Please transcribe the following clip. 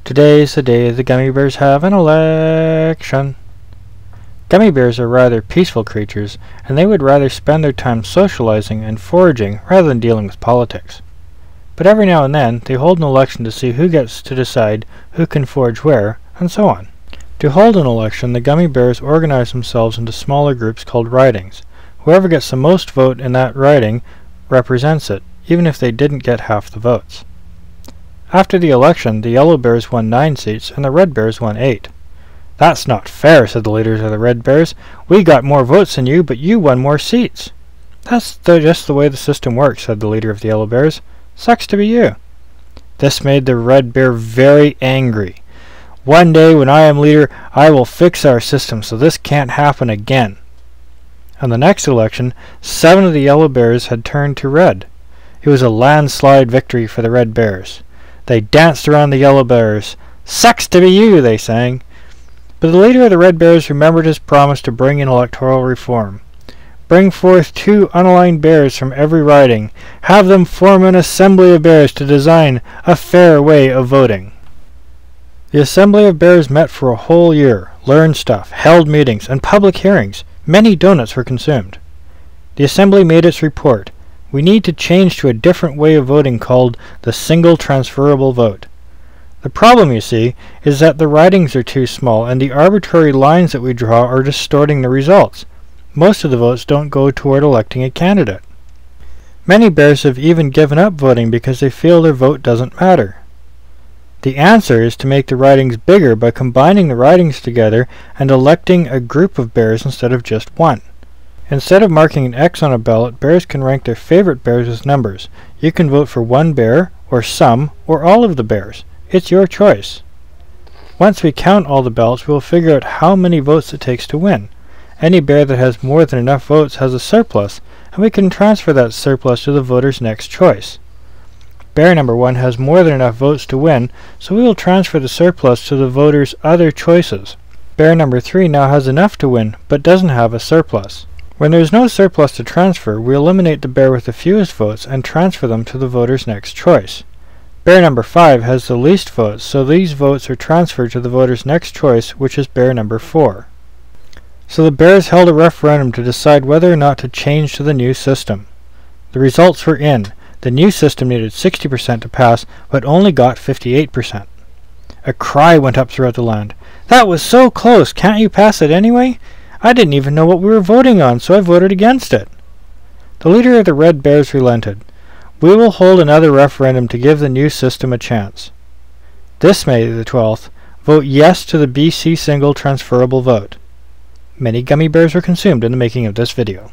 Today's the day the gummy bears have an election. Gummy bears are rather peaceful creatures, and they would rather spend their time socializing and foraging rather than dealing with politics. But every now and then, they hold an election to see who gets to decide who can forage where, and so on. To hold an election, the gummy bears organize themselves into smaller groups called ridings. Whoever gets the most vote in that riding represents it, even if they didn't get half the votes. After the election, the yellow bears won 9 seats, and the red bears won 8. "That's not fair," said the leaders of the red bears. "We got more votes than you, but you won more seats." "That's just the way the system works," said the leader of the yellow bears. "Sucks to be you." This made the red bear very angry. "One day when I am leader, I will fix our system so this can't happen again." On the next election, 7 of the yellow bears had turned to red. It was a landslide victory for the red bears. They danced around the yellow bears. "Sucks to be you," they sang. But the leader of the red bears remembered his promise to bring in electoral reform. "Bring forth 2 unaligned bears from every riding. Have them form an assembly of bears to design a fair way of voting." The assembly of bears met for a whole year, learned stuff, held meetings, and public hearings. Many donuts were consumed. The assembly made its report. "We need to change to a different way of voting called the single transferable vote. The problem, you see, is that the ridings are too small and the arbitrary lines that we draw are distorting the results. Most of the votes don't go toward electing a candidate. Many bears have even given up voting because they feel their vote doesn't matter. The answer is to make the ridings bigger by combining the ridings together and electing a group of bears instead of just one. Instead of marking an X on a ballot, bears can rank their favorite bears as numbers. You can vote for one bear, or some, or all of the bears. It's your choice. Once we count all the ballots, we will figure out how many votes it takes to win. Any bear that has more than enough votes has a surplus, and we can transfer that surplus to the voter's next choice. Bear number 1 has more than enough votes to win, so we will transfer the surplus to the voter's other choices. Bear number 3 now has enough to win, but doesn't have a surplus. When there is no surplus to transfer, we eliminate the bear with the fewest votes and transfer them to the voter's next choice. Bear number 5 has the least votes, so these votes are transferred to the voter's next choice, which is bear number 4. So the bears held a referendum to decide whether or not to change to the new system. The results were in. The new system needed 60% to pass, but only got 58%. A cry went up throughout the land. "That was so close! Can't you pass it anyway? I didn't even know what we were voting on, so I voted against it." The leader of the red bears relented. "We will hold another referendum to give the new system a chance." This May the 12th, vote yes to the BC single transferable vote. Many gummy bears were consumed in the making of this video.